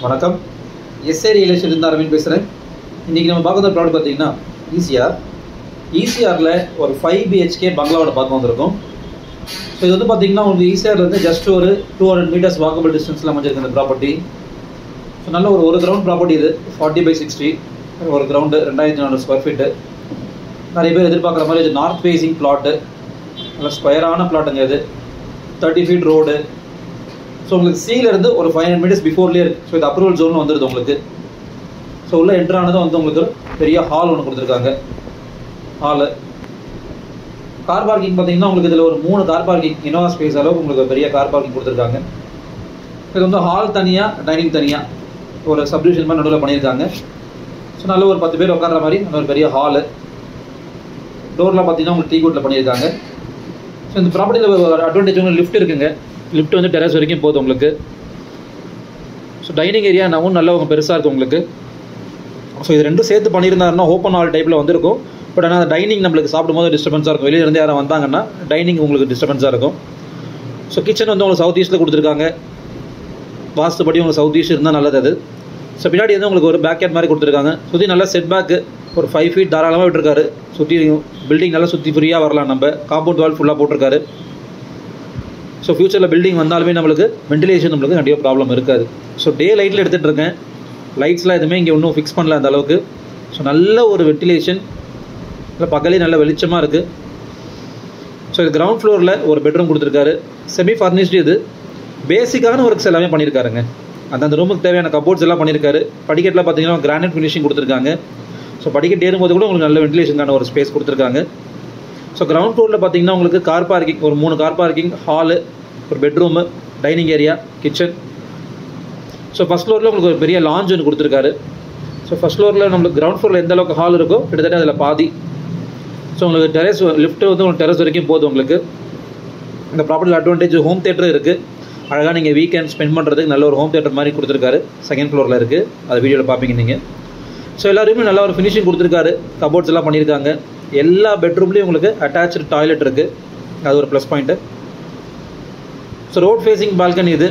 வணக்கம். S A real estate Aravind பேசுகிறேன். இன்றைக்கி நம்ம பார்க்குற ப்ராடக்ட் பார்த்தீங்கன்னா ஈசிஆரில் ஒரு 5 BHK பங்களாவோட பார்க்க வந்திருக்கோம். ஸோ இது வந்து பார்த்தீங்கன்னா உங்களுக்கு ஈசிஆரில் வந்து ஜஸ்ட் ஒரு 200 மீட்டர்ஸ் வாக்கபிள் டிஸ்டன்ஸில் அமைஞ்சிருக்கு இந்த ப்ராப்பர்ட்டி. ஸோ நல்ல ஒரு கிரவுண்ட் ப்ராப்பர்ட்டி இது 40/60 ஒரு கிரவுண்டு 2400 ஸ்கொயர் ஃபீட்டு. நிறைய பேர் எதிர்பார்க்குற மாதிரி இது நார்த் ஃபேஸிங் பிளாட்டு, நல்ல ஸ்கொயரான பிளாட்டுங்க. இது 30 feet ரோடு. ஸோ உங்களுக்கு சீலேருந்து ஒரு 500 மீட்டர்ஸ் பிஃபோர்லேயே இருக்குது. ஸோ இது அப்ரூவல் ஜோன் வந்துடுது உங்களுக்கு. ஸோ உள்ள என்ட்ரானதும் வந்து உங்களுக்கு பெரிய ஹால் ஒன்று கொடுத்துருக்காங்க. ஹாலு கார் பார்க்கிங் பார்த்தீங்கன்னா உங்களுக்கு இதில் ஒரு 3 கார் பார்க்கிங் இனோவா ஸ்பேஸ் அளவுக்கு உங்களுக்கு பெரிய கார் பார்க்கிங் கொடுத்துருக்காங்க. இது வந்து ஹால் தனியாக, டைனிங் தனியாக ஒரு சப்டிவிஷன் மாதிரி நடுவில் பண்ணியிருக்காங்க. ஸோ நல்ல ஒரு 10 பேர் உட்கார்ற மாதிரி நல்ல ஒரு பெரிய ஹாலு. டோர்லாம் பார்த்தீங்கன்னா உங்களுக்கு டீ குட்டில் பண்ணியிருக்காங்க. ஸோ இந்த ப்ராப்பர்ட்டியில் ஒரு அட்வான்டேஜ் வந்து லிஃப்ட் இருக்குங்க. லிஃப்ட் வந்து டெரஸ் வரைக்கும் போகுது உங்களுக்கு. ஸோ டைனிங் ஏரியா நாவும் நல்ல பெருசாக இருக்கும் உங்களுக்கு. ஸோ இது ரெண்டும் சேர்த்து பண்ணியிருந்தாருன்னா ஓப்பன் ஹால் டைப்பில் வந்திருக்கும். பட் ஆனால் அந்த டைனிங் நம்மளுக்கு சாப்பிடும்போது டிஸ்டர்பன்ஸாக இருக்கும். வெளியிலேருந்து யாரும் வந்தாங்கன்னா டைனிங் உங்களுக்கு டிஸ்டர்பன்ஸாக இருக்கும். ஸோ கிச்சன் வந்து உங்களுக்கு சவுத் ஈஸ்ட்டில் கொடுத்துருக்காங்க. வாஸ்துபடி உங்களுக்கு சவுத் ஈஸ்ட் இருந்தால் நல்லது அது. ஸோ பின்னாடி வந்து உங்களுக்கு ஒரு பேக் யார்ட் மாதிரி கொடுத்துருக்காங்க. சுற்றி நல்லா செட் பேக்கு ஒரு 5 feet தாராளமாக விட்டுருக்காரு. சுற்றி பில்டிங் நல்லா சுற்றி ஃப்ரீயாக வரலாம். நம்ம காம்பவுண்ட் வால் ஃபுல்லாக போட்டிருக்காரு. ஸோ ஃப்யூச்சரில் பில்டிங் வந்தாலுமே நம்மளுக்கு வென்டிலேஷன் நம்மளுக்கு கண்டிப்பாக ப்ராப்ளம் இருக்காது. ஸோ டே லைட்டில் எடுத்துகிட்டு இருக்கேன். லைட்ஸ்லாம் எதுவுமே இங்கே இன்னும் ஃபிக்ஸ் பண்ணல அந்த அளவுக்கு. ஸோ நல்ல ஒரு வென்டிலேஷன், இல்லை பகலே நல்ல வெளிச்சமாக இருக்குது. ஸோ இது கிரவுண்ட் ஃப்ளோரில் ஒரு பெட்ரூம் கொடுத்துருக்காரு. Semi furnished. இது பேசிக்கான ஒர்க்ஸ் எல்லாமே பண்ணியிருக்காருங்க. அந்த ரூமுக்கு தேவையான கபோர்ட்ஸ் எல்லாம் பண்ணியிருக்காரு. படிக்கட்டில் பார்த்தீங்கன்னா கிரானைட் ஃபினிஷிங் கொடுத்துருக்காங்க. ஸோ படிக்கட்டு ஏறும்போது கூட உங்களுக்கு நல்ல வென்டிலேஷனுக்கான ஒரு ஸ்பேஸ் கொடுத்துருக்காங்க. ஸோ கிரவுண்ட் ஃப்ளோரில் பார்த்தீங்கன்னா உங்களுக்கு கார் பார்க்கிங் ஒரு 3 கார் பார்க்கிங், ஹாலு, ஒரு bedroom, dining area, kitchen. So first ஃப்ளோரில் உங்களுக்கு ஒரு பெரிய லாஞ்ச் ஒன்று கொடுத்துருக்காரு. ஸோ ஃபஸ்ட் ஃப்ளோரில் நம்மளுக்கு கிரவுண்ட் ஃப்ளோரில் எந்த அளவுக்கு ஹால் இருக்கோ கிட்டத்தட்ட அதில் பாதி. ஸோ உங்களுக்கு டெரஸ் லிஃப்ட்டு வந்து உங்களுக்கு டெரஸ் வரைக்கும் போகுது உங்களுக்கு. இந்த ப்ராப்பர்ட்டியில் அட்வான்டேஜ் ஹோம் தேட்டர் இருக்குது. அழகாக நீங்கள் வீக்கெண்ட் ஸ்பெண்ட் பண்ணுறதுக்கு நல்ல ஒரு ஹோம் தேட்டர் மாதிரி கொடுத்துருக்காரு. செகண்ட் ஃப்ளோரில் இருக்குது. அது வீடியோவில் பார்ப்பீங்க நீங்கள். ஸோ எல்லாருமே நல்லா ஒரு ஃபினிஷிங் கொடுத்துருக்காரு. கபோர்ட்ஸ் எல்லாம் பண்ணியிருக்காங்க. எல்லா பெட்ரூம்லேயும் உங்களுக்கு அட்டாச்சு டாய்லெட் இருக்குது. அது ஒரு plus point. So road facing balcony இது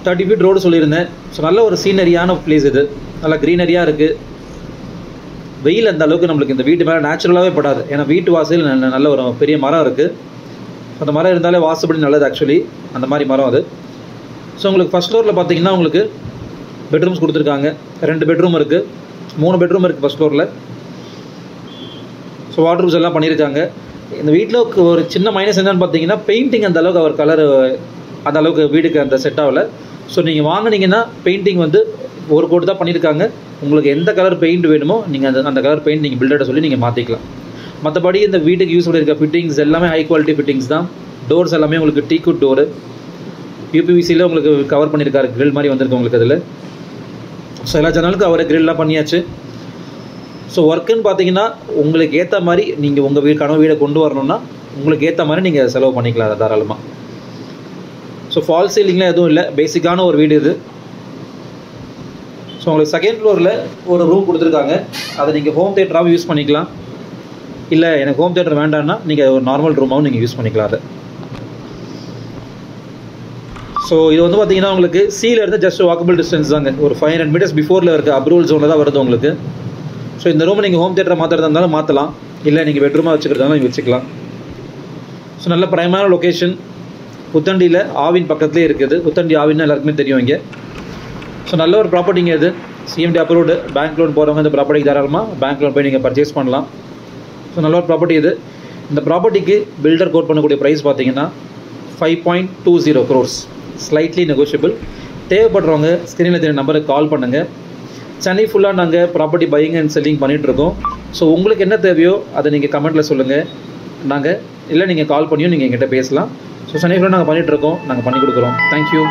30 feet ரோடு சொல்லியிருந்தேன். ஸோ நல்ல ஒரு சீனரியான பிளேஸ் இது. நல்லா க்ரீனரியாக இருக்குது. வெயில் அந்த அளவுக்கு நம்மளுக்கு இந்த வீட்டு மேலே நேச்சுரலாகவே படாது. ஏன்னா வீட்டு வாசல் நல்ல ஒரு பெரிய மரம் இருக்குது. அந்த மரம் இருந்தாலே வாசுபடி நல்லது ஆக்சுவலி. அந்த மாதிரி மரம் அது. ஸோ உங்களுக்கு ஃபஸ்ட் ஃப்ளோரில் பார்த்தீங்கன்னா உங்களுக்கு பெட்ரூம்ஸ் கொடுத்துருக்காங்க. 2 பெட்ரூம் இருக்குது, 3 பெட்ரூம் இருக்குது ஃபஸ்ட் ஃப்ளோரில். ஸோ வாட்ரூம்ஸ் எல்லாம் பண்ணியிருக்காங்க. இந்த வீட்டில் ஒரு சின்ன மைனஸ் என்னென்னு பார்த்தீங்கன்னா பெயிண்டிங் அந்த அளவுக்கு அவர் கலர் அந்த அளவுக்கு வீடுக்கு அந்த செட் ஆகலை. ஸோ நீங்கள் வாங்கினீங்கன்னா பெயிண்டிங் வந்து ஒரு கோட் தான் பண்ணியிருக்காங்க. உங்களுக்கு எந்த கலர் பெயிண்ட் வேணுமோ நீங்கள் அந்த கலர் பெயிண்ட் நீங்கள் பில்டர்கிட்ட சொல்லி நீங்கள் மாற்றிக்கலாம். மற்றபடி இந்த வீட்டுக்கு யூஸ் பண்ணியிருக்க ஃபிட்டிங்ஸ் எல்லாமே ஹை குவாலிட்டி ஃபிட்டிங்ஸ் தான். டோர்ஸ் எல்லாமே உங்களுக்கு டீக்குட் டோரு, யூபிவிசியில் உங்களுக்கு கவர் பண்ணியிருக்காரு. கிரில் மாதிரி வந்திருக்கு உங்களுக்கு அதில். ஸோ எல்லா சேனலுக்கும் அவரை கிரில்லாம் பண்ணியாச்சு. ஸோ ஒர்க்குன்னு பார்த்தீங்கன்னா உங்களுக்கு ஏற்ற மாதிரி நீங்கள் உங்கள் கனவு வீடை கொண்டு வரணும்னா உங்களுக்கு ஏற்ற மாதிரி நீங்கள் செலவு பண்ணிக்கலாம் அதை தாராளமாக. ஸோ ஃபால் சீலிங்லாம் எதுவும் இல்லை. பேசிக்கான ஒரு வீடு இது. ஸோ உங்களுக்கு செகண்ட் ஃப்ளோரில் ஒரு ரூம் கொடுத்துருக்காங்க. அதை நீங்கள் ஹோம் தேட்டராகவும் யூஸ் பண்ணிக்கலாம். இல்லை எனக்கு ஹோம் தேட்டர் வேண்டாம்னா நீங்கள் ஒரு நார்மல் ரூமாகவும் நீங்கள் யூஸ் பண்ணிக்கலாம் அதை. ஸோ இது வந்து பார்த்தீங்கன்னா உங்களுக்கு சீலேருந்து ஜஸ்ட் வாக்கபிள் டிஸ்டன்ஸ் தாங்க. ஒரு 500 மீட்டர்ஸ் பிஃபோரில் இருக்க அப்ரூவல் ஜோனில் தான் வருது உங்களுக்கு. ஸோ இந்த ரூமை நீங்கள் ஹோம் தேட்டரை மாற்றுறதா இருந்தாலும் மாற்றலாம். இல்லை நீங்கள் பெட்ரூமாக வச்சுக்கிறதாலும் நீங்கள் வச்சுக்கலாம். ஸோ நல்ல பிரைமான லொக்கேஷன். புத்தண்டியில் ஆவின் பக்கத்துலேயே இருக்குது. புத்தண்டி ஆவின்னு எல்லாருக்குமே தெரியும் இங்கே. ஸோ நல்ல ஒரு ப்ராப்பர்ட்டிங்க இது. CMD approved. பேங்க் லோன் போகிறவங்க இந்த ப்ராப்பர்ட்டிக்கு தாராளமாக பேங்க் லோன் போய் நீங்கள் பர்ச்சேஸ் பண்ணலாம். ஸோ நல்ல ஒரு ப்ராப்பர்ட்டி இது. இந்த ப்ராப்பர்ட்டிக்கு பில்டர் கோட் பண்ணக்கூடிய ப்ரைஸ் பார்த்தீங்கன்னா 5.20 crores. Slightly negotiable. தேவைப்படுறவங்க ஸ்க்ரீனில் தெரியும் நம்பருக்கு கால் பண்ணுங்கள். சென்னை ஃபுல்லாக நாங்கள் ப்ராப்பர்ட்டி பையிங் அண்ட் செல்லிங் பண்ணிகிட்ருக்கோம். ஸோ உங்களுக்கு என்ன தேவையோ அதை நீங்கள் கமெண்ட்டில் சொல்லுங்கள். நாங்கள் இல்லை நீங்கள் கால் பண்ணியும் நீங்கள் எங்கிட்ட பேசலாம். ஸோ சென்னை ஃபுல்லாக நாங்கள் பண்ணிகிட்ருக்கோம். நாங்கள் பண்ணி கொடுக்குறோம். தேங்க்யூ.